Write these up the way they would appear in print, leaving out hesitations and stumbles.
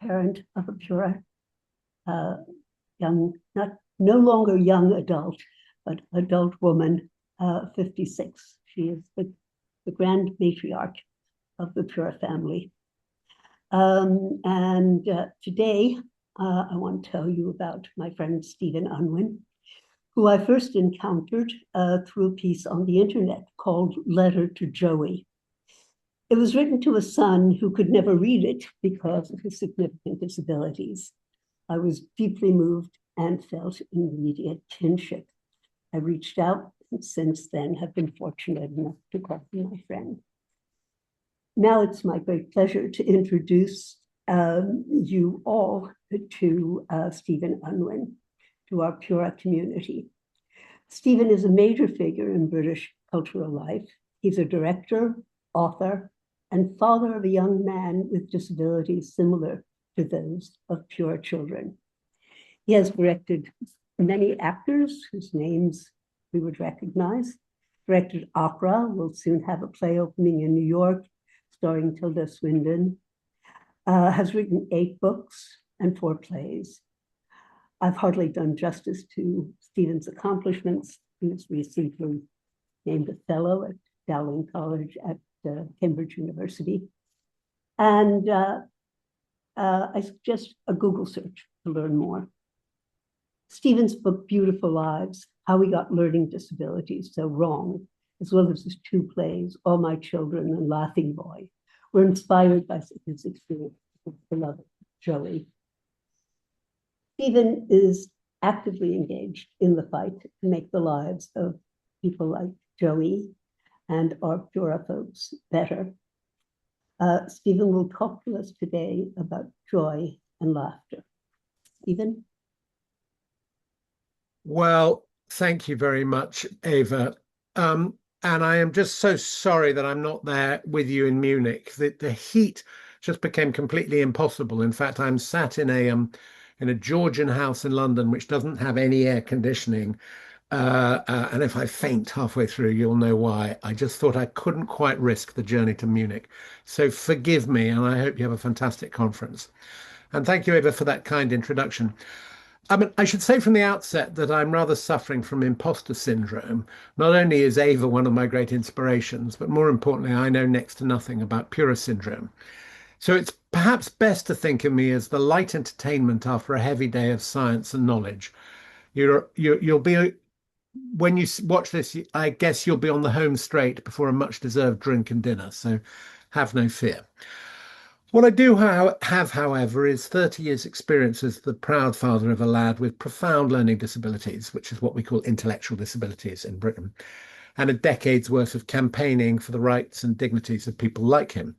parent of a PURA no longer young adult, but adult woman, 56. She is the grand matriarch of the PURA family. Today, I want to tell you about my friend Stephen Unwin, who I first encountered through a piece on the internet called Letter to Joey. It was written to a son who could never read it because of his significant disabilities. I was deeply moved and felt immediate kinship. I reached out and since then have been fortunate enough to call him my friend. Now it's my great pleasure to introduce you all to Stephen Unwin, to our PURA community. Stephen is a major figure in British cultural life. He's a director, author, and father of a young man with disabilities similar to those of PURA children. He has directed many actors whose names we would recognize, directed opera, will soon have a play opening in New York, starring Tilda Swinton, has written 8 books and 4 plays. I've hardly done justice to Stephen's accomplishments. He was recently named a fellow at Dowling College at Cambridge University. And I suggest a Google search to learn more. Stephen's book, Beautiful Lives, How We Got Learning Disabilities So Wrong, as well as his 2 plays, All My Children and Laughing Boy, were inspired by his experience with beloved Joey. Stephen is actively engaged in the fight to make the lives of people like Joey and our PURA folks better. Stephen will talk to us today about joy and laughter. Stephen? Well, thank you very much, Ava. And I am just so sorry that I'm not there with you in Munich. The heat just became completely impossible. In fact, I'm sat in a Georgian house in London, which doesn't have any air conditioning. And if I faint halfway through, you'll know why. I just thought I couldn't quite risk the journey to Munich. So forgive me, and I hope you have a fantastic conference. And thank you, Ava, for that kind introduction. I mean, I should say from the outset that I'm rather suffering from imposter syndrome. Not only is Ava one of my great inspirations, but more importantly, I know next to nothing about PURA syndrome. So it's perhaps best to think of me as the light entertainment after a heavy day of science and knowledge. You'll be, when you watch this, I guess you'll be on the home straight before a much-deserved drink and dinner, so have no fear. What I do have, however, is 30 years' experience as the proud father of a lad with profound learning disabilities, which is what we call intellectual disabilities in Britain, and a decade's worth of campaigning for the rights and dignities of people like him.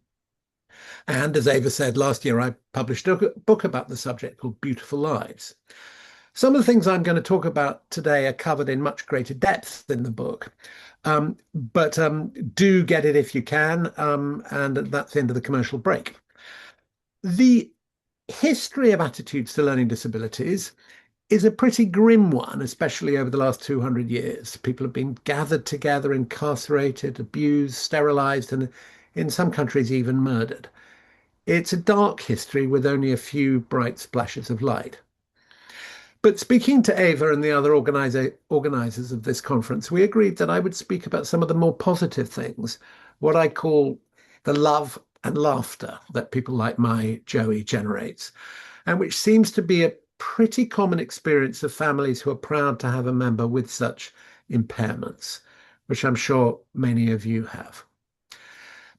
And as Ava said, last year I published a book about the subject called Beautiful Lives. Some of the things I'm going to talk about today are covered in much greater depth in the book, but do get it if you can, and that's the end of the commercial break. The history of attitudes to learning disabilities is a pretty grim one, especially over the last 200 years. People have been gathered together, incarcerated, abused, sterilized, and in some countries even murdered. It's a dark history with only a few bright splashes of light. But speaking to Ava and the other organizers of this conference, we agreed that I would speak about some of the more positive things, what I call the love and laughter that people like my Joey generates, and which seems to be a pretty common experience of families who are proud to have a member with such impairments, which I'm sure many of you have.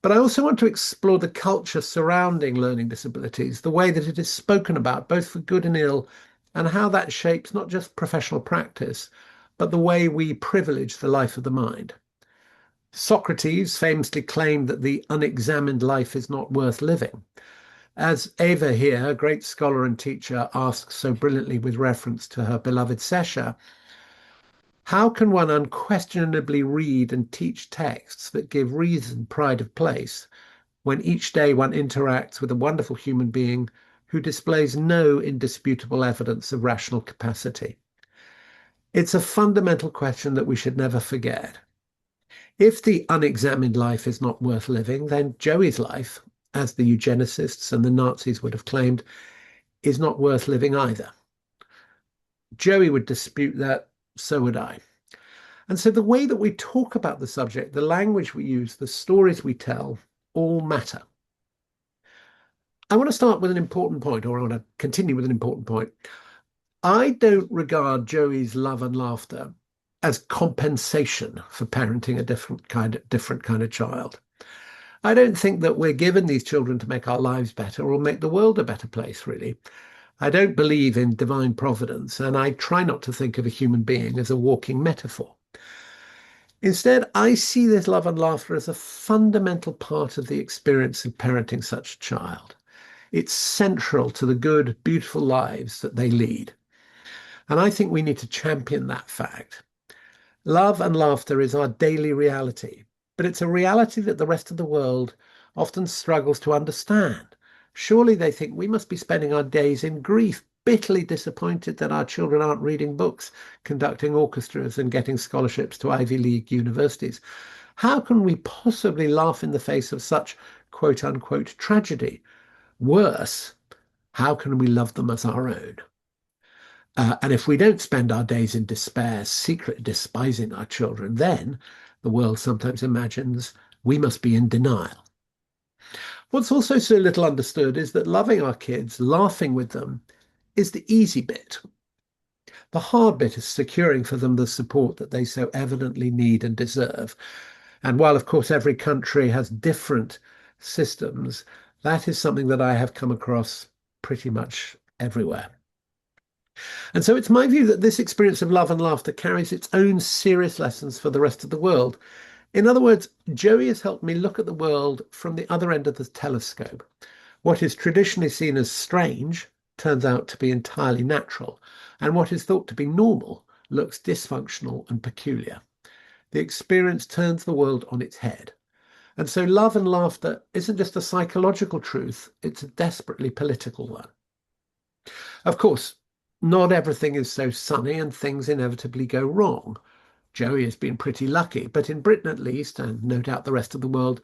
But I also want to explore the culture surrounding learning disabilities, the way that it is spoken about, both for good and ill, and how that shapes not just professional practice, but the way we privilege the life of the mind. Socrates famously claimed that the unexamined life is not worth living. As Ava here, a great scholar and teacher, asks so brilliantly with reference to her beloved Sesha, how can one unquestionably read and teach texts that give reason pride of place when each day one interacts with a wonderful human being who displays no indisputable evidence of rational capacity? It's a fundamental question that we should never forget. If the unexamined life is not worth living, then Joey's life, as the eugenicists and the Nazis would have claimed, is not worth living either. Joey would dispute that, so would I. And so the way that we talk about the subject, the language we use, the stories we tell, all matter. I want to start with an important point, or I want to continue with an important point. I don't regard Joey's love and laughter as compensation for parenting a different kind of child. I don't think that we're given these children to make our lives better or make the world a better place, really. I don't believe in divine providence, and I try not to think of a human being as a walking metaphor. Instead, I see this love and laughter as a fundamental part of the experience of parenting such a child. It's central to the good, beautiful lives that they lead. And I think we need to champion that fact. Love and laughter is our daily reality, but it's a reality that the rest of the world often struggles to understand. Surely they think we must be spending our days in grief, bitterly disappointed that our children aren't reading books, conducting orchestras, and getting scholarships to Ivy League universities. How can we possibly laugh in the face of such quote unquote tragedy? Worse, how can we love them as our own? And if we don't spend our days in despair, secretly despising our children, then the world sometimes imagines we must be in denial. What's also so little understood is that loving our kids, laughing with them, is the easy bit. The hard bit is securing for them the support that they so evidently need and deserve. And while, of course, every country has different systems, that is something that I have come across pretty much everywhere. And so it's my view that this experience of love and laughter carries its own serious lessons for the rest of the world. In other words, Joey has helped me look at the world from the other end of the telescope. What is traditionally seen as strange turns out to be entirely natural, and what is thought to be normal looks dysfunctional and peculiar. The experience turns the world on its head. And so love and laughter isn't just a psychological truth, it's a desperately political one. Of course, not everything is so sunny and things inevitably go wrong. Joey has been pretty lucky, but in Britain at least, and no doubt the rest of the world,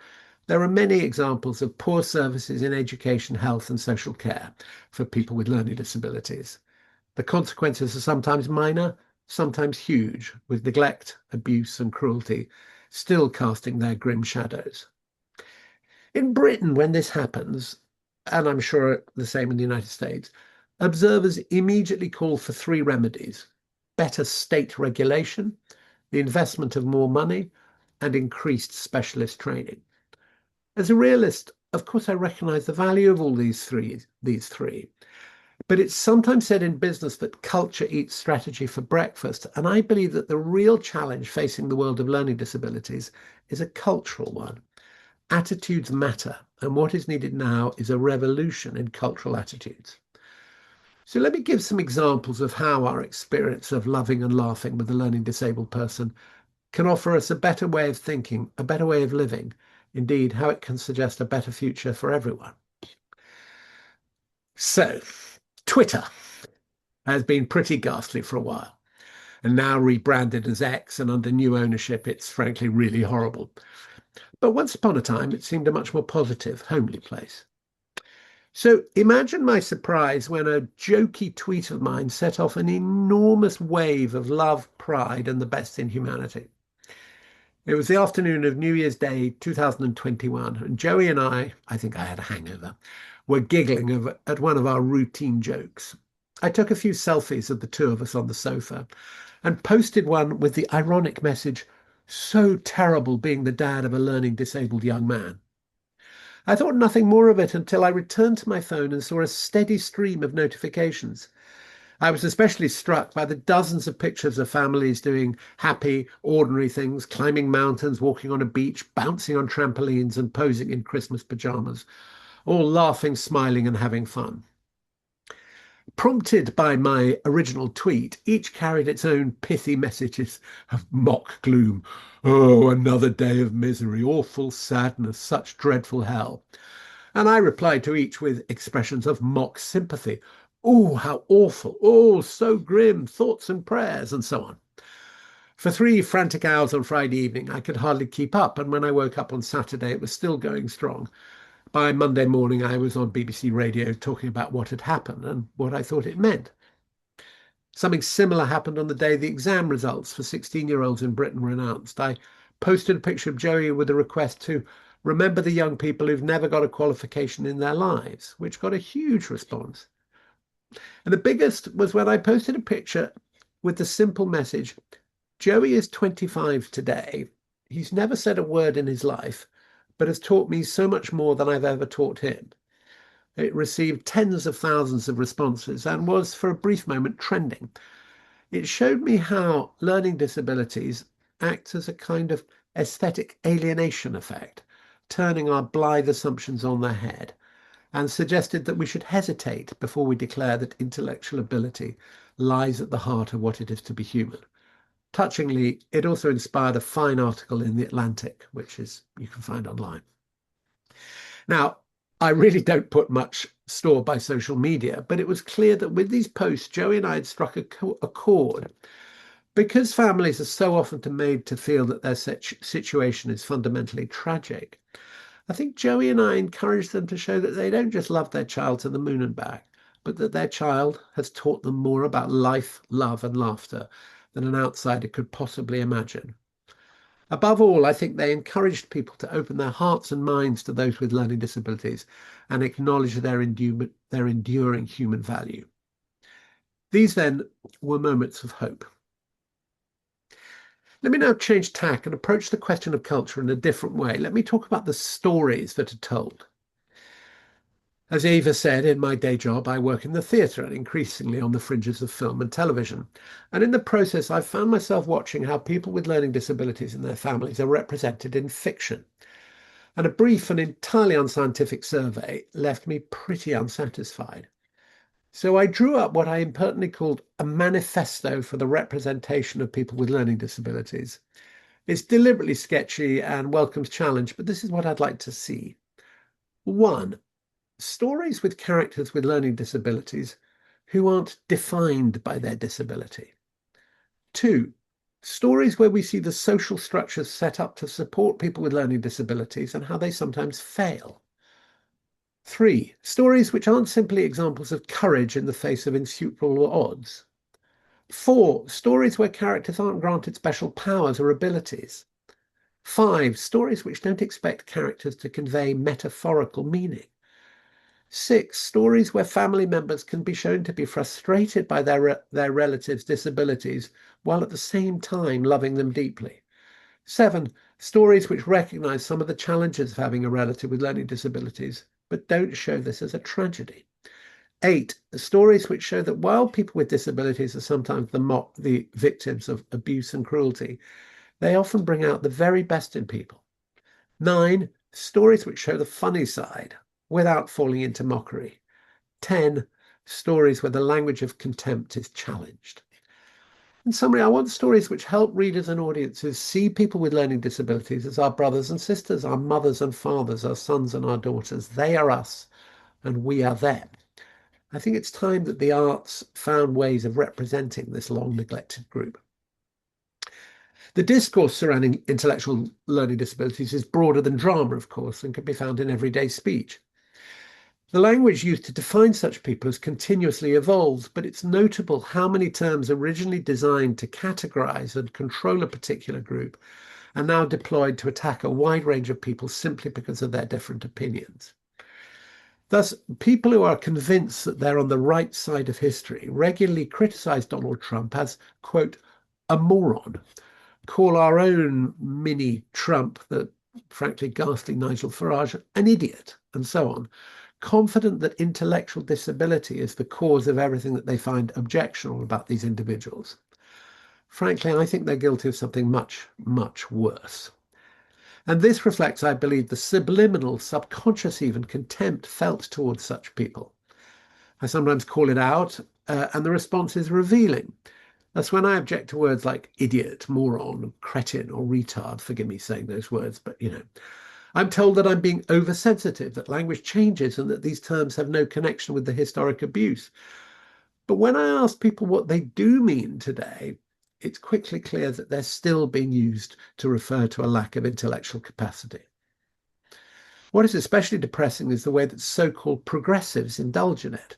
there are many examples of poor services in education, health and social care for people with learning disabilities. The consequences are sometimes minor, sometimes huge, with neglect, abuse and cruelty still casting their grim shadows. In Britain, when this happens, and I'm sure the same in the United States, observers immediately call for three remedies: better state regulation, the investment of more money, and increased specialist training. As a realist, of course, I recognize the value of all these three, but it's sometimes said in business that culture eats strategy for breakfast, and I believe that the real challenge facing the world of learning disabilities is a cultural one. Attitudes matter, and what is needed now is a revolution in cultural attitudes. So let me give some examples of how our experience of loving and laughing with a learning disabled person can offer us a better way of thinking, a better way of living, indeed, how it can suggest a better future for everyone. So, Twitter has been pretty ghastly for a while, and now rebranded as X and under new ownership, it's frankly really horrible. But once upon a time, it seemed a much more positive, homely place. So imagine my surprise when a jokey tweet of mine set off an enormous wave of love, pride, and the best in humanity. It was the afternoon of New Year's Day 2021, and Joey and I think I had a hangover, were giggling at one of our routine jokes. I took a few selfies of the two of us on the sofa and posted one with the ironic message, "So terrible being the dad of a learning disabled young man." I thought nothing more of it until I returned to my phone and saw a steady stream of notifications. I was especially struck by the dozens of pictures of families doing happy, ordinary things, climbing mountains, walking on a beach, bouncing on trampolines, and posing in Christmas pajamas, all laughing, smiling, and having fun. Prompted by my original tweet, each carried its own pithy messages of mock gloom. Oh, another day of misery, awful sadness, such dreadful hell. And I replied to each with expressions of mock sympathy. Oh, how awful. Oh, so grim. Thoughts and prayers, and so on. For 3 frantic hours on Friday evening, I could hardly keep up. And when I woke up on Saturday, it was still going strong. by Monday morning, I was on BBC Radio talking about what had happened and what I thought it meant. Something similar happened on the day the exam results for 16-year-olds in Britain were announced. I posted a picture of Joey with a request to remember the young people who've never got a qualification in their lives, which got a huge response. And the biggest was when I posted a picture with the simple message, Joey is 25 today. He's never said a word in his life, but has taught me so much more than I've ever taught him. It received tens of thousands of responses and was, for a brief moment, trending. It showed me how learning disabilities acts as a kind of aesthetic alienation effect, turning our blithe assumptions on their head, and suggested that we should hesitate before we declare that intellectual ability lies at the heart of what it is to be human. Touchingly, it also inspired a fine article in The Atlantic, which you can find online. Now, I really don't put much store by social media, but it was clear that with these posts, Joey and I had struck a chord. Because families are so often made to feel that their situation is fundamentally tragic, I think Joey and I encouraged them to show that they don't just love their child to the moon and back, but that their child has taught them more about life, love, and laughter than an outsider could possibly imagine. Above all, I think they encouraged people to open their hearts and minds to those with learning disabilities and acknowledge their enduring human value. These then were moments of hope. Let me now change tack and approach the question of culture in a different way. Let me talk about the stories that are told. As Eva said, in my day job, I work in the theatre and increasingly on the fringes of film and television. And in the process, I've found myself watching how people with learning disabilities and their families are represented in fiction. And a brief and entirely unscientific survey left me pretty unsatisfied. So I drew up what I impertinently called a manifesto for the representation of people with learning disabilities. It's deliberately sketchy and welcomes challenge, but this is what I'd like to see. 1. Stories with characters with learning disabilities who aren't defined by their disability. 2. Stories where we see the social structures set up to support people with learning disabilities and how they sometimes fail. 3. Stories which aren't simply examples of courage in the face of insuperable odds. 4. Stories where characters aren't granted special powers or abilities. 5. Stories which don't expect characters to convey metaphorical meaning. 6. Stories where family members can be shown to be frustrated by their relatives' disabilities while at the same time loving them deeply. 7. Stories which recognise some of the challenges of having a relative with learning disabilities, but don't show this as a tragedy. 8. Stories which show that while people with disabilities are sometimes the victims of abuse and cruelty, they often bring out the very best in people. 9. Stories which show the funny side without falling into mockery. 10. Stories where the language of contempt is challenged. In summary, I want stories which help readers and audiences see people with learning disabilities as our brothers and sisters, our mothers and fathers, our sons and our daughters. They are us and we are them. I think it's time that the arts found ways of representing this long neglected group. The discourse surrounding intellectual learning disabilities is broader than drama, of course, and can be found in everyday speech. The language used to define such people has continuously evolved, but it's notable how many terms originally designed to categorize and control a particular group are now deployed to attack a wide range of people simply because of their different opinions. Thus, people who are convinced that they're on the right side of history regularly criticize Donald Trump as, quote, a moron, call our own mini Trump, the frankly ghastly Nigel Farage, an idiot, and so on, confident that intellectual disability is the cause of everything that they find objectionable about these individuals. Frankly, I think they're guilty of something much, much worse. And this reflects, I believe, the subliminal, subconscious even contempt felt towards such people. I sometimes call it out, and the response is revealing. That's when I object to words like idiot, moron, cretin, or retard. Forgive me saying those words, but I'm told that I'm being oversensitive, that language changes, and that these terms have no connection with the historic abuse. But when I ask people what they do mean today, it's quickly clear that they're still being used to refer to a lack of intellectual capacity. What is especially depressing is the way that so-called progressives indulge in it,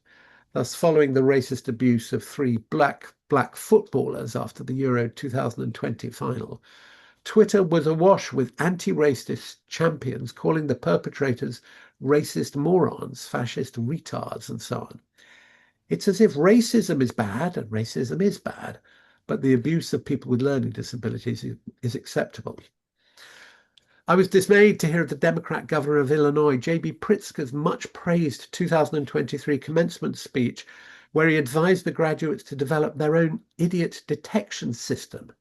thus following the racist abuse of three black footballers after the Euro 2020 final. Twitter was awash with anti-racist champions calling the perpetrators racist morons, fascist retards, and so on. It's as if racism is bad, and racism is bad, but the abuse of people with learning disabilities is acceptable. I was dismayed to hear of the Democrat governor of Illinois, J.B. Pritzker's much praised 2023 commencement speech, where he advised the graduates to develop their own idiot detection system.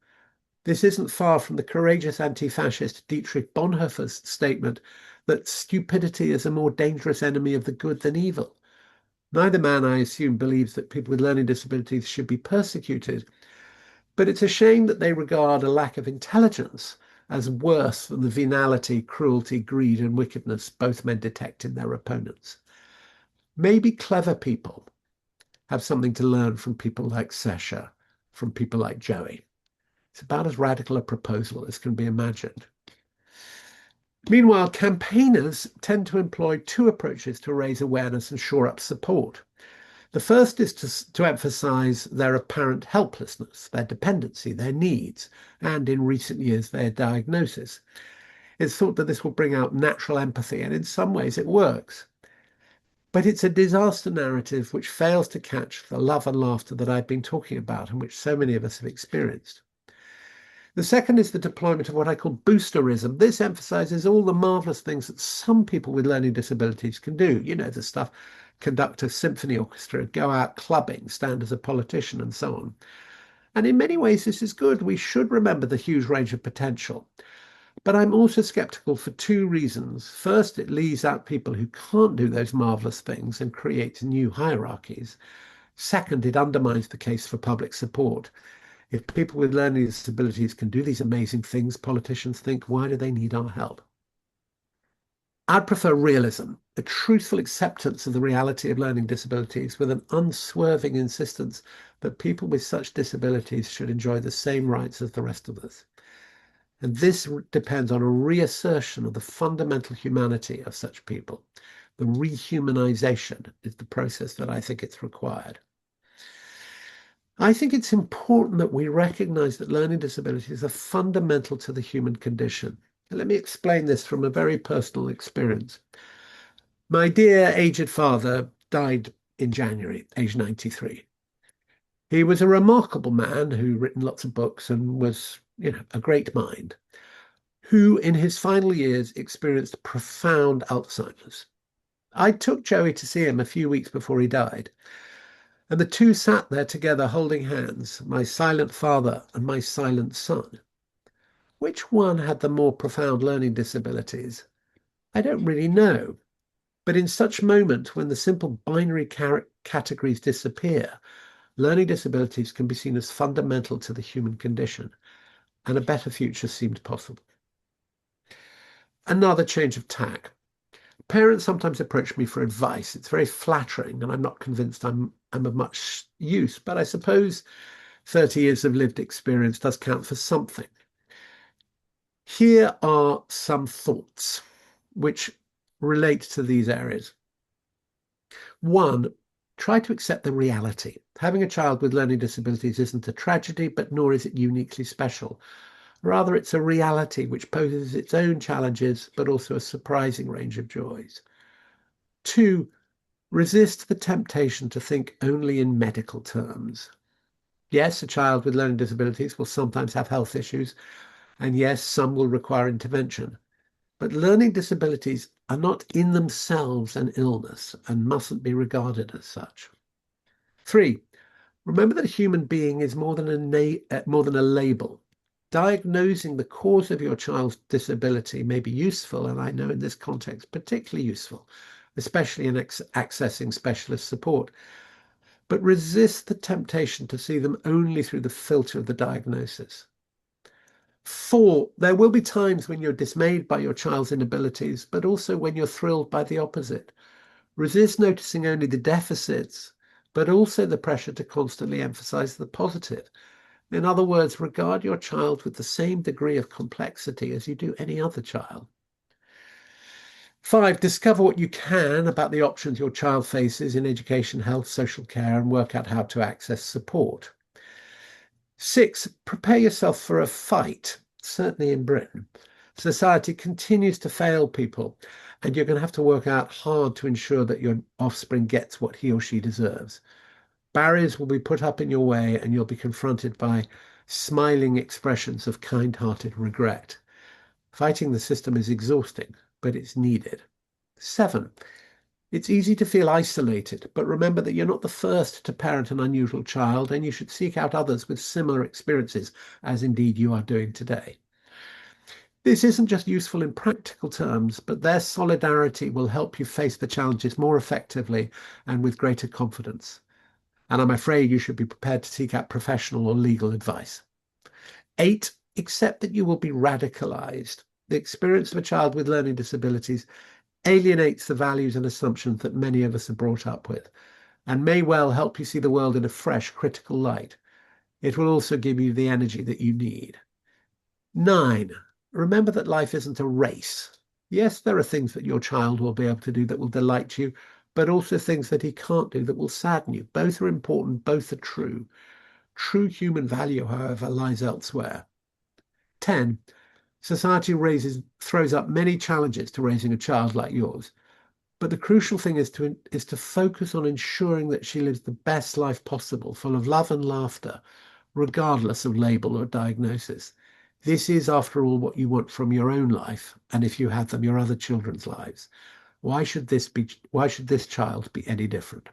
This isn't far from the courageous anti-fascist Dietrich Bonhoeffer's statement that stupidity is a more dangerous enemy of the good than evil. Neither man, I assume, believes that people with learning disabilities should be persecuted, but it's a shame that they regard a lack of intelligence as worse than the venality, cruelty, greed, and wickedness both men detect in their opponents. Maybe clever people have something to learn from people like Sesha, from people like Joey. It's about as radical a proposal as can be imagined. Meanwhile, campaigners tend to employ two approaches to raise awareness and shore up support. The first is to emphasize their apparent helplessness, their dependency, their needs, and in recent years, their diagnosis. It's thought that this will bring out natural empathy, and in some ways it works. But it's a disaster narrative which fails to catch the love and laughter that I've been talking about and which so many of us have experienced. The second is the deployment of what I call boosterism. This emphasizes all the marvelous things that some people with learning disabilities can do. You know, the stuff, conduct a symphony orchestra, go out clubbing, stand as a politician, and so on. And in many ways, this is good. We should remember the huge range of potential. But I'm also skeptical for two reasons. First, it leaves out people who can't do those marvelous things and creates new hierarchies. Second, it undermines the case for public support. If people with learning disabilities can do these amazing things, politicians think, why do they need our help? I'd prefer realism, a truthful acceptance of the reality of learning disabilities with an unswerving insistence that people with such disabilities should enjoy the same rights as the rest of us. And this depends on a reassertion of the fundamental humanity of such people. The rehumanization is the process that I think it's required. I think it's important that we recognize that learning disabilities are fundamental to the human condition. Let me explain this from a very personal experience. My dear aged father died in January, age 93. He was a remarkable man who written lots of books and was, a great mind, who in his final years experienced profound Alzheimer's. I took Joey to see him a few weeks before he died. And the two sat there together holding hands, my silent father and my silent son. Which one had the more profound learning disabilities? I don't really know. But in such moments when the simple binary categories disappear, learning disabilities can be seen as fundamental to the human condition, and a better future seemed possible. Another change of tack. Parents sometimes approach me for advice. It's very flattering, and I'm not convinced I'm of much use, but I suppose 30 years of lived experience does count for something. Here are some thoughts which relate to these areas. One, try to accept the reality. Having a child with learning disabilities isn't a tragedy, but nor is it uniquely special. Rather, it's a reality which poses its own challenges, but also a surprising range of joys. Two, resist the temptation to think only in medical terms. Yes, a child with learning disabilities will sometimes have health issues, and yes, some will require intervention. But learning disabilities are not in themselves an illness and mustn't be regarded as such. Three, remember that a human being is more than a label. Diagnosing the cause of your child's disability may be useful, and I know in this context particularly useful, especially in accessing specialist support. But resist the temptation to see them only through the filter of the diagnosis. Four, there will be times when you're dismayed by your child's inabilities, but also when you're thrilled by the opposite. Resist noticing only the deficits, but also the pressure to constantly emphasize the positive. In other words, regard your child with the same degree of complexity as you do any other child. 5, discover what you can about the options your child faces in education, health, social care, and work out how to access support. 6, prepare yourself for a fight, certainly in Britain. Society continues to fail people, and you're going to have to work out hard to ensure that your offspring gets what he or she deserves. Barriers will be put up in your way, and you'll be confronted by smiling expressions of kind-hearted regret. Fighting the system is exhausting, but it's needed. 7, it's easy to feel isolated, but remember that you're not the first to parent an unusual child, and you should seek out others with similar experiences, as indeed you are doing today. This isn't just useful in practical terms, but their solidarity will help you face the challenges more effectively and with greater confidence. And I'm afraid you should be prepared to seek out professional or legal advice. 8, accept that you will be radicalized. The experience of a child with learning disabilities alienates the values and assumptions that many of us are brought up with, and may well help you see the world in a fresh, critical light. It will also give you the energy that you need. 9, remember that life isn't a race. Yes, there are things that your child will be able to do that will delight you, but also things that he can't do that will sadden you. Both are important, both are true. True human value, however, lies elsewhere. 10, society throws up many challenges to raising a child like yours. But the crucial thing is to focus on ensuring that she lives the best life possible, full of love and laughter, regardless of label or diagnosis. This is, after all, what you want from your own life, and if you have them, your other children's lives. Why should this child be any different?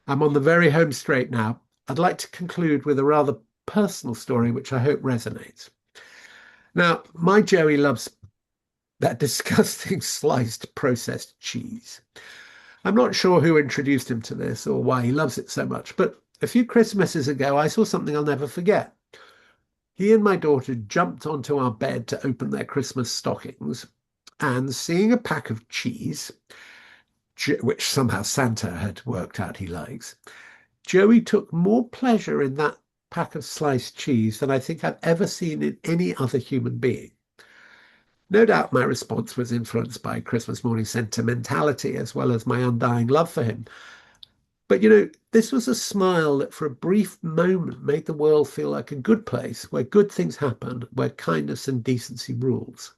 I'm on the very home straight now. I'd like to conclude with a rather personal story, which I hope resonates. Now, my Joey loves that disgusting sliced processed cheese. I'm not sure who introduced him to this or why he loves it so much, but a few Christmases ago, I saw something I'll never forget. He and my daughter jumped onto our bed to open their Christmas stockings, and seeing a pack of cheese, which somehow Santa had worked out he likes, Joey took more pleasure in that pack of sliced cheese than I think I've ever seen in any other human being. No doubt my response was influenced by Christmas morning sentimentality as well as my undying love for him. But this was a smile that for a brief moment made the world feel like a good place where good things happen, where kindness and decency rules.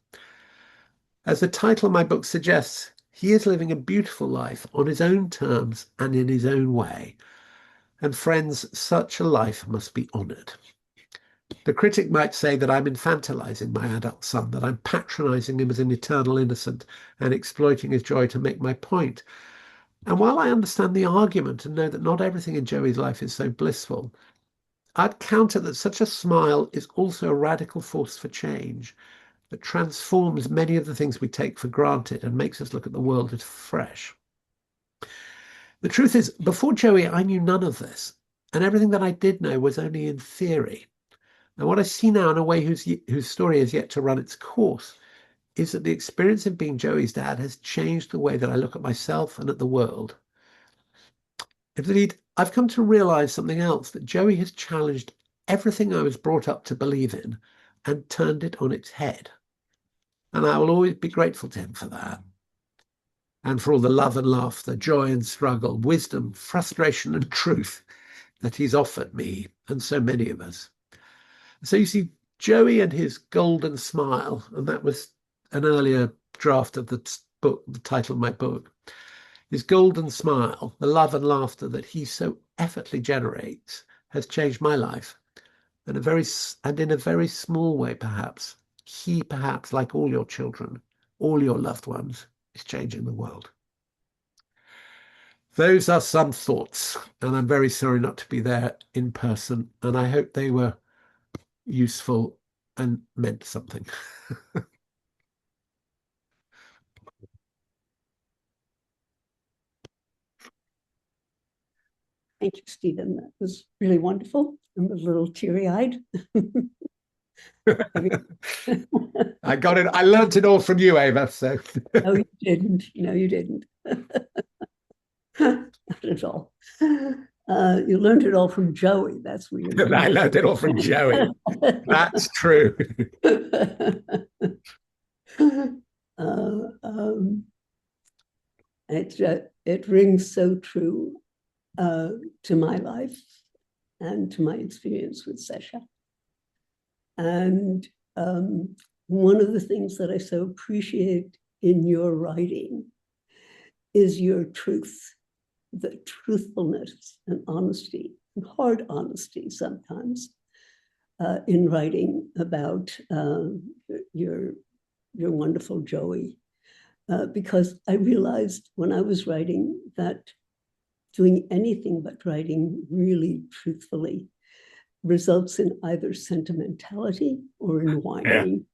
As the title of my book suggests, he is living a beautiful life on his own terms and in his own way. And friends, such a life must be honoured. The critic might say that I'm infantilizing my adult son, that I'm patronizing him as an eternal innocent and exploiting his joy to make my point. And while I understand the argument and know that not everything in Joey's life is so blissful, I'd counter that such a smile is also a radical force for change that transforms many of the things we take for granted and makes us look at the world as fresh. The truth is, before Joey, I knew none of this, and everything that I did know was only in theory. And what I see now in a way whose story has yet to run its course is that the experience of being Joey's dad has changed the way that I look at myself and at the world. Indeed, I've come to realize something else, that Joey has challenged everything I was brought up to believe in and turned it on its head. And I will always be grateful to him for that. And for all the love and laughter, joy and struggle, wisdom, frustration and truth that he's offered me and so many of us. So you see, Joey and his golden smile, and that was an earlier draft of the book, the title of my book. His golden smile, the love and laughter that he so effortlessly generates, has changed my life. And in a very small way, perhaps, he perhaps, like all your children, all your loved ones, is changing the world. Those are some thoughts, and I'm very sorry not to be there in person, and I hope they were useful and meant something. Thank you, Stephen. That was really wonderful. I'm a little teary-eyed. I got it. I learned it all from you, Ava. So No, you didn't. No, you didn't. Not at all. You learned it all from Joey. That's where you learned I it. learned it all from Joey. That's true. It rings so true to my life and to my experience with Sesha. And one of the things that I so appreciate in your writing is your truth, the truthfulness and honesty, and hard honesty sometimes, in writing about your wonderful Joey. Because I realized when I was writing that doing anything but writing really truthfully results in either sentimentality or in whining.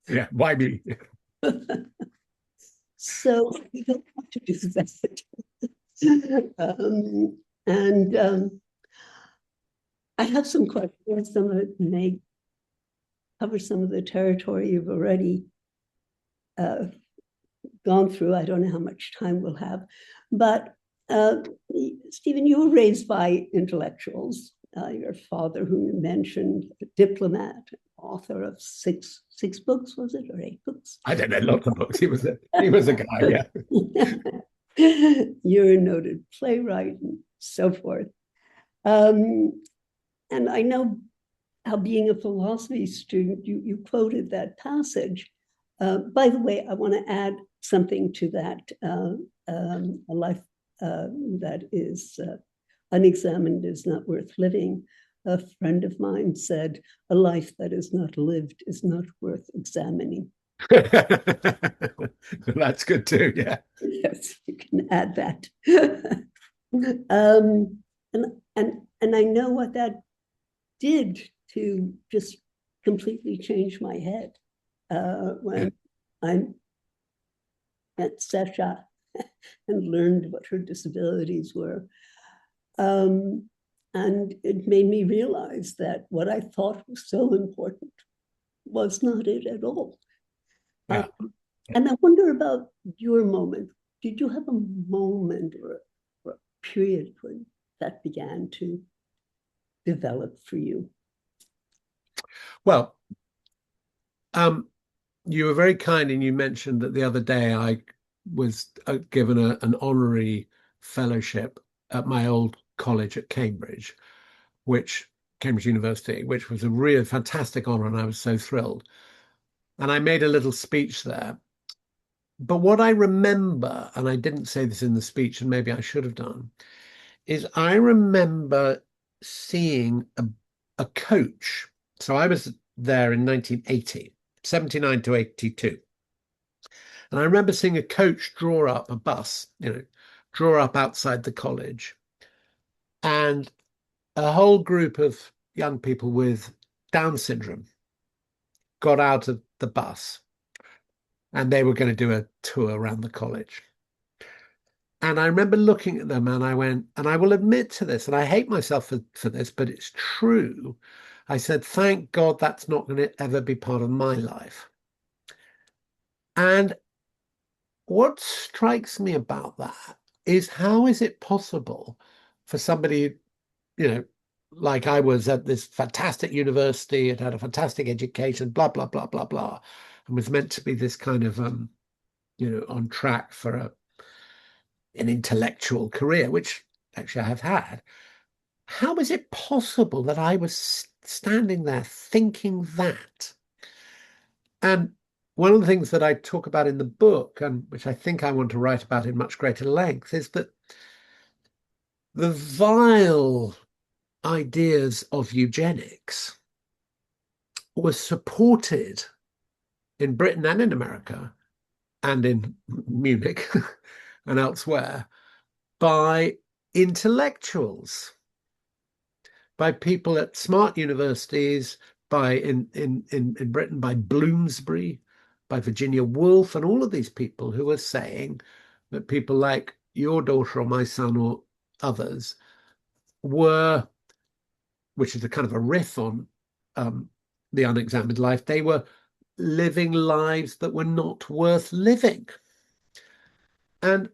Yeah, why me? So we don't want to do that. And I have some questions. Some of it may cover some of the territory you've already gone through. I don't know how much time we'll have. But Stephen, you were raised by intellectuals. Your father, whom you mentioned, a diplomat, author of six books, was it, or 8 books? I don't know, lots of books. He was a guy, yeah. You're a noted playwright and so forth. And I know how being a philosophy student, you quoted that passage. By the way, I want to add something to that. A life that is unexamined is not worth living. A friend of mine said, a life that is not lived is not worth examining. That's good too, yeah. Yes, you can add that. And I know what that did to just completely change my head when I met Sesha and learned what her disabilities were. And it made me realize that what I thought was so important was not it at all. Yeah. And I wonder about your moment. Did you have a moment or a period when that began to develop for you? Well, you were very kind and you mentioned that the other day I was given an honorary fellowship at my old college at Cambridge, Cambridge University, which was a real fantastic honor, and I was so thrilled. And I made a little speech there. But what I remember, and I didn't say this in the speech, and maybe I should have done, is I remember seeing a coach. So I was there in 1980, 79 to 82. And I remember seeing a coach draw up a bus, draw up outside the college. And a whole group of young people with Down syndrome got out of the bus and they were going to do a tour around the college. And I remember looking at them and I went, and I will admit to this, and I hate myself for this, but it's true. I said, thank God that's not going to ever be part of my life. And what strikes me about that is how is it possible for somebody, like I was at this fantastic university, it had a fantastic education, blah, blah, blah, blah, blah, and was meant to be this kind of, on track for an intellectual career, which actually I have had. How is it possible that I was standing there thinking that? And one of the things that I talk about in the book, and which I think I want to write about in much greater length, is that the vile ideas of eugenics were supported in Britain and in America and in Munich and elsewhere by intellectuals, by people at smart universities, in Britain, by Bloomsbury, by Virginia Woolf, and all of these people who are saying that people like your daughter or my son or others were, which is a kind of a riff on the unexamined life, they were living lives that were not worth living. And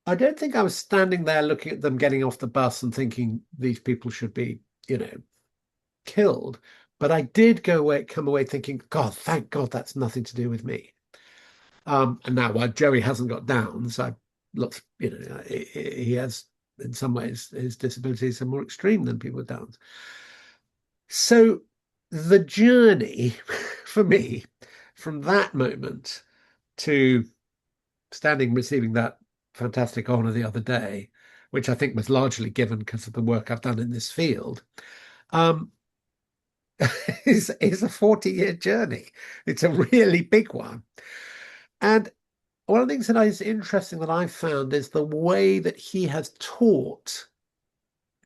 I don't think I was standing there looking at them getting off the bus and thinking these people should be, killed. But I did come away thinking, God, thank God that's nothing to do with me. And now, while Joey hasn't got Downs, I lots, he has in some ways his disabilities are more extreme than people with Downs. So the journey for me from that moment to standing receiving that fantastic honor the other day, which I think was largely given because of the work I've done in this field, um, is a 40-year journey. It's a really big one. And one of the things that is interesting that I've found is the way that he has taught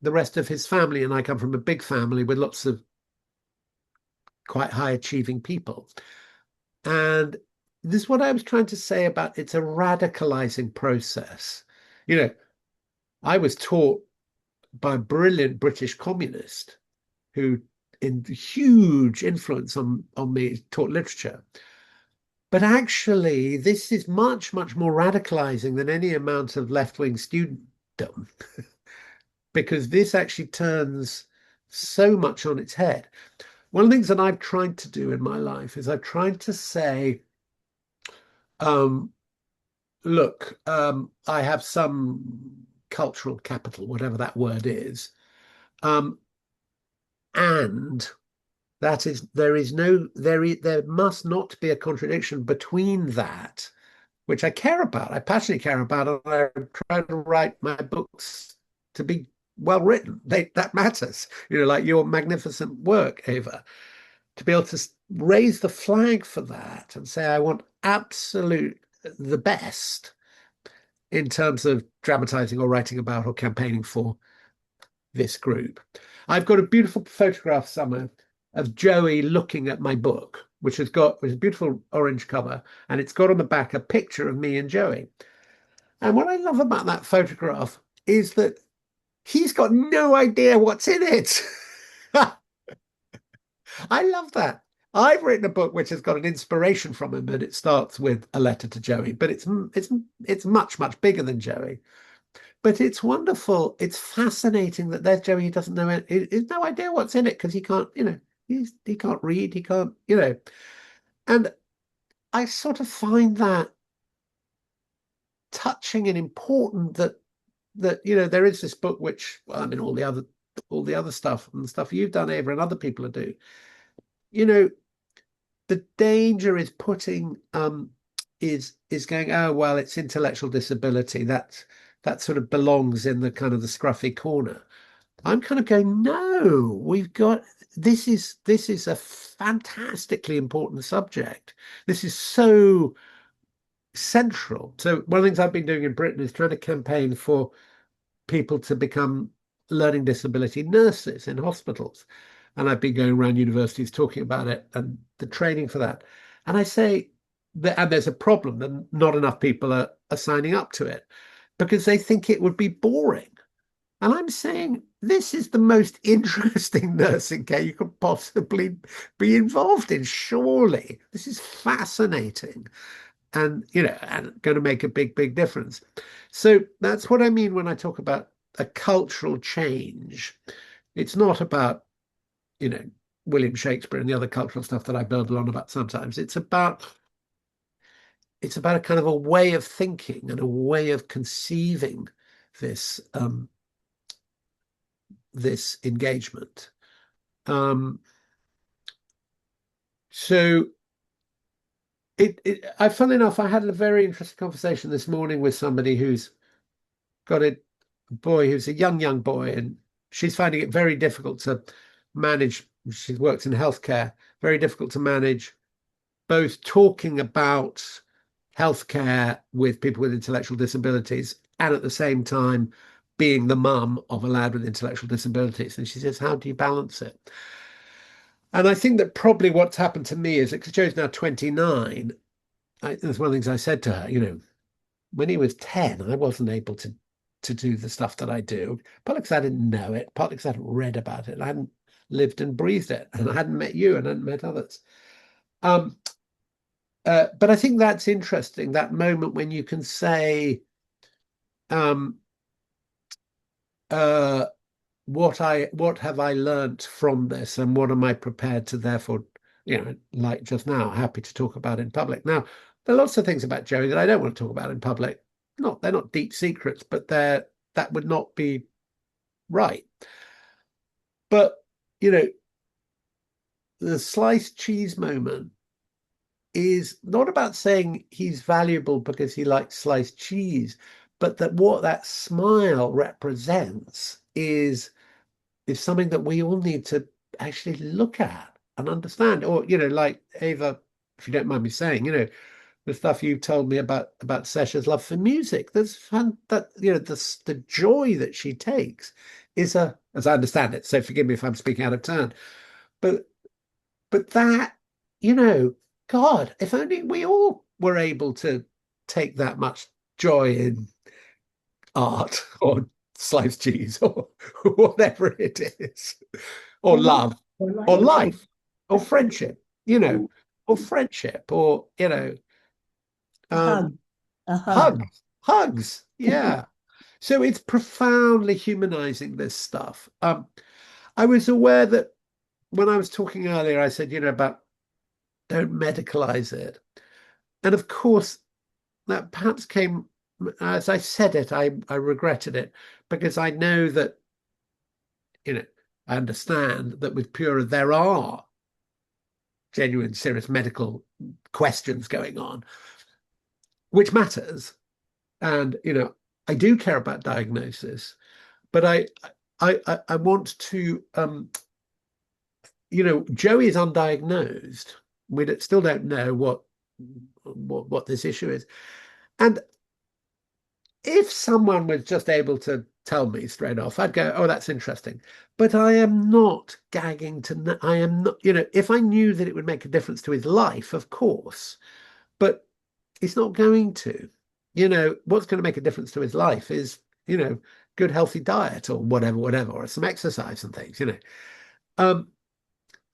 the rest of his family. And I come from a big family with lots of quite high achieving people. And this is what I was trying to say about it's a radicalizing process. You know, I was taught by a brilliant British communist who, in huge influence on me, taught literature. But actually, this is much, much more radicalizing than any amount of left-wing studentdom, because this actually turns so much on its head. One of the things that I've tried to do in my life is I've tried to say, um, look, I have some cultural capital, whatever that word is, um, and that is there must not be a contradiction between that, which I care about, I passionately care about, and I try to write my books to be well written. That matters, like your magnificent work, Ava, to be able to raise the flag for that and say, I want absolute the best in terms of dramatizing or writing about or campaigning for this group. I've got a beautiful photograph somewhere of Joey looking at my book, which has got a beautiful orange cover, and it's got on the back a picture of me and Joey. And what I love about that photograph is that he's got no idea what's in it. I love that. I've written a book which has got an inspiration from him, and it starts with a letter to Joey, but it's much, much bigger than Joey. But it's wonderful. It's fascinating that there's Joey. He doesn't know it. He has no idea what's in it because he can't, he can't read. He can't, And I sort of find that touching and important that there is this book which, well, I mean, all the other stuff and the stuff you've done, Ava, and other people do. The danger is putting is going, oh well, it's intellectual disability. That sort of belongs in the kind of the scruffy corner. I'm kind of going, no, this is a fantastically important subject. This is so central. So one of the things I've been doing in Britain is trying to campaign for people to become learning disability nurses in hospitals. And I've been going around universities talking about it and the training for that. And I say that, and there's a problem that not enough people are signing up to it because they think it would be boring. And I'm saying this is the most interesting nursing care you could possibly be involved in. Surely this is fascinating and going to make a big, big difference. So that's what I mean when I talk about a cultural change. It's not about, William Shakespeare and the other cultural stuff that I burble on about sometimes. It's about a kind of a way of thinking and a way of conceiving this this engagement. So funnily enough, I had a very interesting conversation this morning with somebody who's got a boy who's a young boy, and she's finding it very difficult to manage. She works in healthcare, very difficult to manage both talking about healthcare with people with intellectual disabilities and at the same time being the mum of a lad with intellectual disabilities. And she says, how do you balance it? And I think that probably what's happened to me is, because Joe's now 29, that's one of the things I said to her, when he was 10, I wasn't able to do the stuff that I do, partly because I didn't know it, partly because I hadn't read about it, I hadn't lived and breathed it, and I hadn't met you and I hadn't met others. But I think that's interesting, that moment when you can say, what have I learnt from this, and what am I prepared to therefore, like just now, happy to talk about in public. Now, there are lots of things about Joey that I don't want to talk about in public. They're not deep secrets, but that would not be right. But, you know, the sliced cheese moment is not about saying he's valuable because he likes sliced cheese, but that what that smile represents is something that we all need to actually look at and understand. Or, like Ava, if you don't mind me saying, the stuff you told me about Sesha's love for music. There's fun that, the joy that she takes is as I understand it. So forgive me if I'm speaking out of turn, but that, God, if only we all were able to take that much joy in art or sliced cheese or whatever it is, or Or life, love, or or life, or life, or friendship, or friendship, or a um, hug, a hug. hugs, yeah. So it's profoundly humanizing, this stuff. I was aware that when I was talking earlier, I said, about don't medicalize it. And of course, that perhaps came as I said it, I regretted it because I know that, I understand that with PURA there are genuine, serious medical questions going on, which matters. And, I do care about diagnosis, but I want to, Joey is undiagnosed. We still don't know what this issue is. And if someone was just able to tell me straight off, I'd go, oh, that's interesting. But I am not gagging to, I am not, if I knew that it would make a difference to his life, of course, but it's not going to. What's going to make a difference to his life is, good, healthy diet or whatever, or some exercise and things. Um,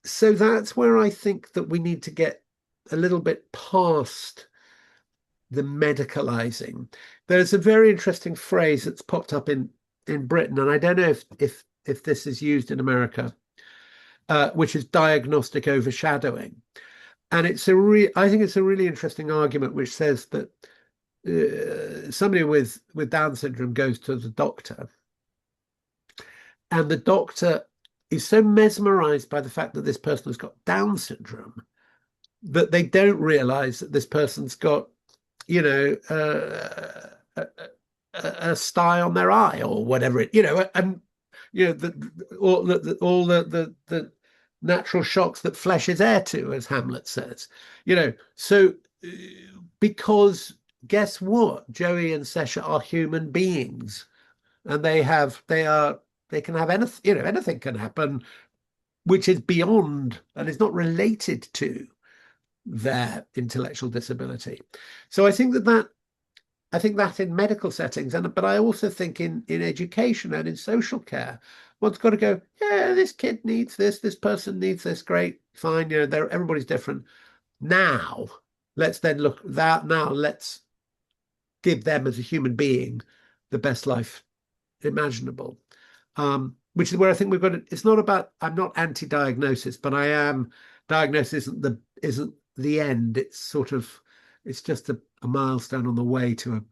so that's where I think that we need to get a little bit past the medicalizing. There's a very interesting phrase that's popped up in Britain, and I don't know if this is used in America, which is diagnostic overshadowing. And I think it's a really interesting argument which says that somebody with Down syndrome goes to the doctor, and the doctor is so mesmerized by the fact that this person has got Down syndrome that they don't realize that this person's got, a sty on their eye or whatever and all the natural shocks that flesh is heir to, as Hamlet says, so because guess what? Joey and Sesha are human beings, and they can have anything, anything can happen, which is beyond and is not related to their intellectual disability. So I think that in medical settings, but I also think in education and in social care, one's got to go, yeah, this kid needs this person needs this, great, fine, everybody's different. Now, let's then look that now, let's give them as a human being the best life imaginable. Which is where I think we've got to, it's not about, I'm not anti-diagnosis, but I am, diagnosis isn't the end. It's sort of, it's just a milestone on the way to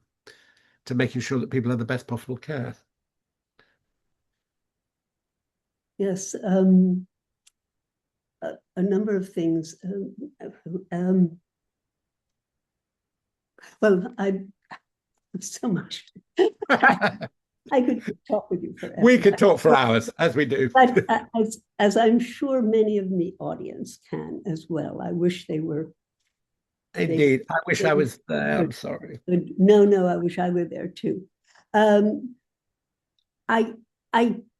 making sure that people have the best possible care. Yes, a number of things. Well, I so much. I could talk with you forever. We could talk for hours, as we do. But as I'm sure many of the audience can as well. I wish they were. Indeed. I wish I was there. I'm sorry. No, I wish I were there too. I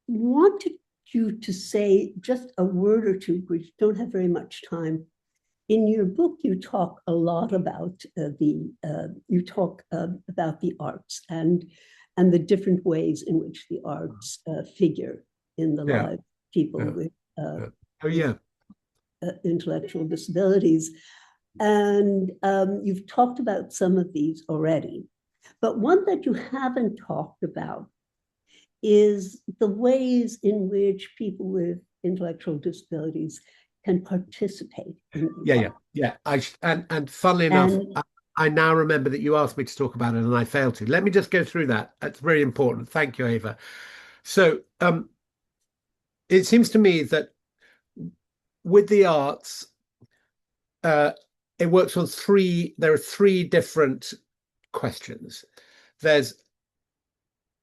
wanted you to say just a word or two, because you don't have very much time. In your book, you talk a lot about about the arts and the different ways in which the arts figure in the lives of people with intellectual disabilities. And you've talked about some of these already. But one that you haven't talked about is the ways in which people with intellectual disabilities can participate in yeah. And funnily enough, I now remember that you asked me to talk about it and I failed to. Let me just go through that. That's very important. Thank you, Ava. So, it seems to me that with the arts, uh, it works on there are three different questions. There's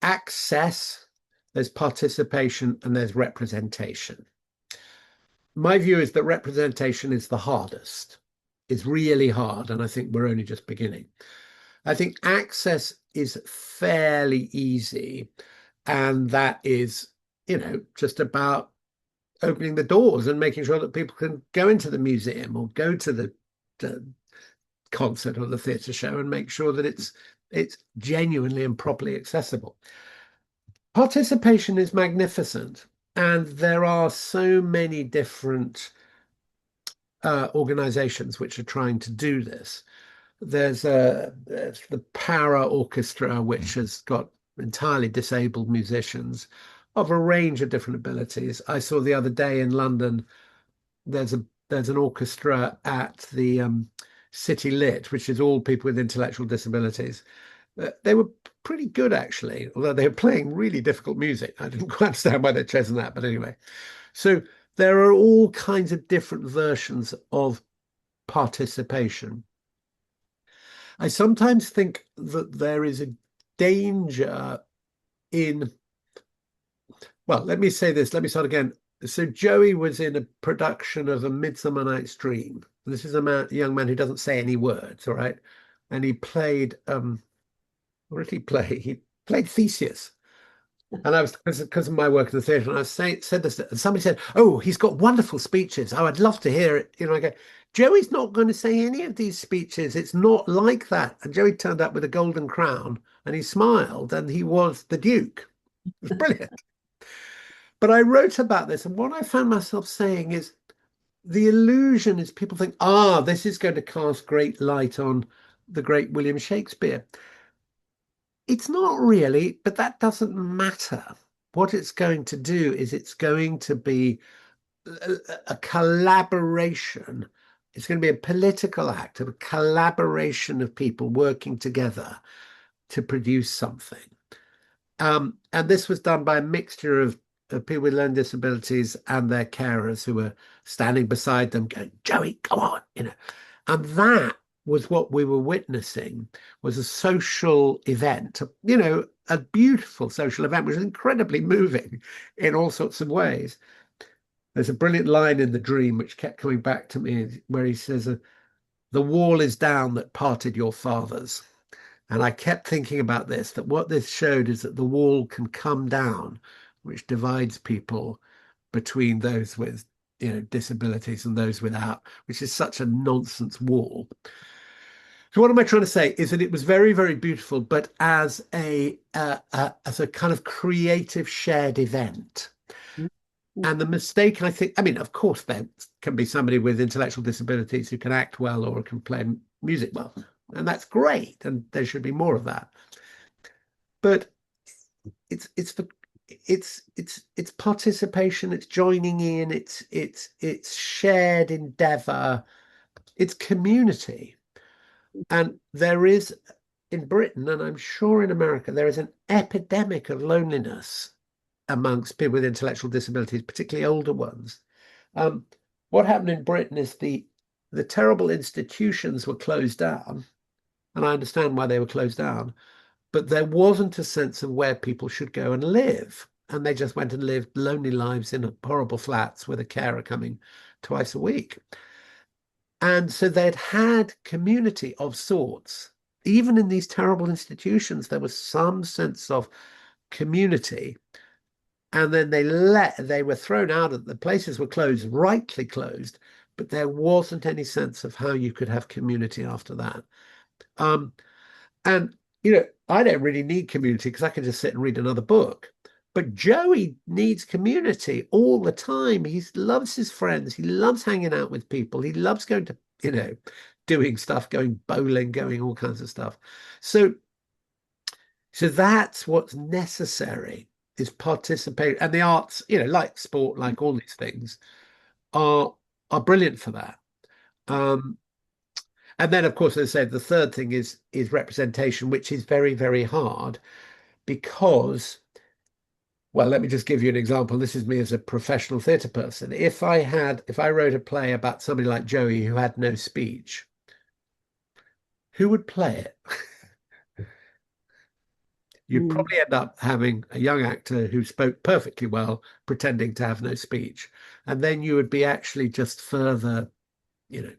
access, there's participation, and there's representation. My view is that representation is the hardest. It's really hard, and I think we're only just beginning. I think access is fairly easy, and that is, just about opening the doors and making sure that people can go into the museum or go to the concert or the theatre show and make sure that it's genuinely and properly accessible. Participation is magnificent, and there are so many different organizations which are trying to do this. There's the PURA orchestra, which has got entirely disabled musicians of a range of different abilities. I saw the other day in London, there's an orchestra at the City Lit, which is all people with intellectual disabilities. They were pretty good actually, although they were playing really difficult music. I didn't quite understand why they'd chosen that, but anyway. So there are all kinds of different versions of participation. I sometimes think that there is a danger in, well, let me say this, let me start again. So Joey was in a production of A Midsummer Night's Dream. This is a young man who doesn't say any words, all right? And he played, what did he play? He played Theseus. And I was, because of my work in the theatre, and said this, and somebody said, "Oh, he's got wonderful speeches. Oh, I'd love to hear it." I go, Joey's not going to say any of these speeches. It's not like that. And Joey turned up with a golden crown and he smiled and he was the Duke. It was brilliant. But I wrote about this, and what I found myself saying is the illusion is people think, this is going to cast great light on the great William Shakespeare. It's not really, but that doesn't matter. What it's going to do is it's going to be a collaboration. It's going to be a political act of a collaboration of people working together to produce something. And this was done by a mixture of people with learning disabilities and their carers who were standing beside them going, Joey, come on, And that was what we were witnessing, was a social event, a beautiful social event, which was incredibly moving in all sorts of ways. There's a brilliant line in The Dream which kept coming back to me where he says, the wall is down that parted your fathers. And I kept thinking about this, that what this showed is that the wall can come down, which divides people between those with, disabilities and those without, which is such a nonsense wall. So what am I trying to say is that it was very, very beautiful, but as a kind of creative shared event. And the mistake, I think, I mean, of course, there can be somebody with intellectual disabilities who can act well or can play music well, and that's great, and there should be more of that. But it's participation, it's joining in, it's shared endeavor, it's community. And there is in Britain, and I'm sure in America, there is an epidemic of loneliness amongst people with intellectual disabilities, particularly older ones. What happened in Britain is the terrible institutions were closed down, and I understand why they were closed down, but there wasn't a sense of where people should go and live. And they just went and lived lonely lives in horrible flats with a carer coming twice a week. And so they'd had community of sorts. Even in these terrible institutions, there was some sense of community. And then they were thrown out of the places were closed, rightly closed, but there wasn't any sense of how you could have community after that. And I don't really need community because I can just sit and read another book. But Joey needs community all the time. He loves his friends. He loves hanging out with people. He loves going to, doing stuff, going bowling, going all kinds of stuff. So that's what's necessary, is participate. And the arts, like sport, like all these things, are brilliant for that. And then, of course, as I said, the third thing is representation, which is very, very hard because, well, let me just give you an example. This is me as a professional theatre person. If I wrote a play about somebody like Joey who had no speech, who would play it? You'd probably end up having a young actor who spoke perfectly well, pretending to have no speech. And then you would be actually just further, you know,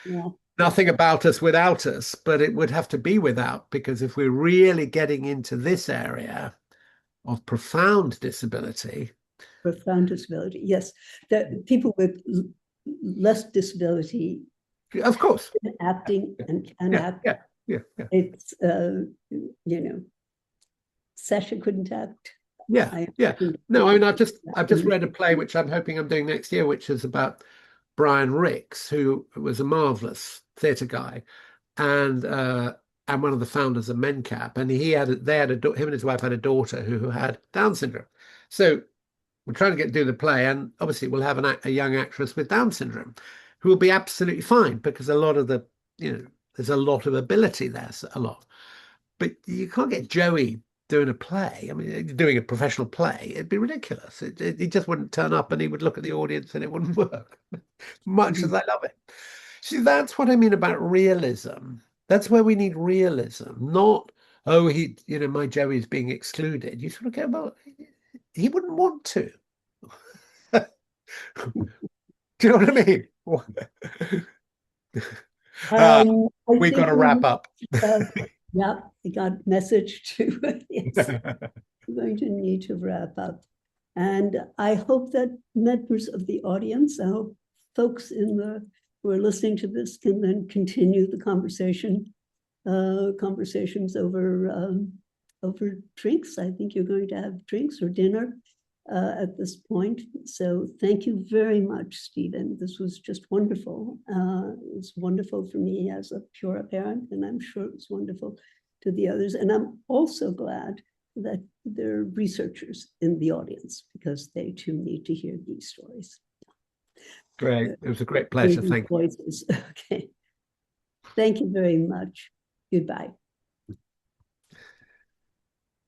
Yeah. nothing about us without us, but it would have to be without, because if we're really getting into this area of profound disability. Profound disability, yes. That people with less disability Of course. acting and can Yeah, act. yeah, yeah, yeah. It's, Sasha couldn't act. Yeah, yeah. No, I mean, I've just read a play which I'm hoping I'm doing next year, which is about Brian Ricks, who was a marvelous theatre guy, and one of the founders of MenCap, and him and his wife had a daughter who had Down syndrome. So we're trying to do the play, and obviously we'll have a young actress with Down syndrome who will be absolutely fine because there's a lot of ability there, a lot. But you can't get Joey doing a play. I mean, doing a professional play, it'd be ridiculous. He just wouldn't turn up and he would look at the audience and it wouldn't work, much as I love it. See, that's what I mean about realism. That's where we need realism, not, oh, my Joey's being excluded. You sort of go, well, he wouldn't want to. Do you know what I mean? We've got to wrap up. Yeah, I got message too. Yes, we're going to need to wrap up. And I hope that members of the audience, I hope folks who are listening to this can then continue the conversations over drinks. I think you're going to have drinks or dinner at this point. So thank you very much, Stephen. This was just wonderful. It's wonderful for me as a PURA parent, and I'm sure it was wonderful to the others. And I'm also glad that there are researchers in the audience because they too need to hear these stories. Great. It was a great pleasure. Thank you. Okay. Thank you very much. Goodbye.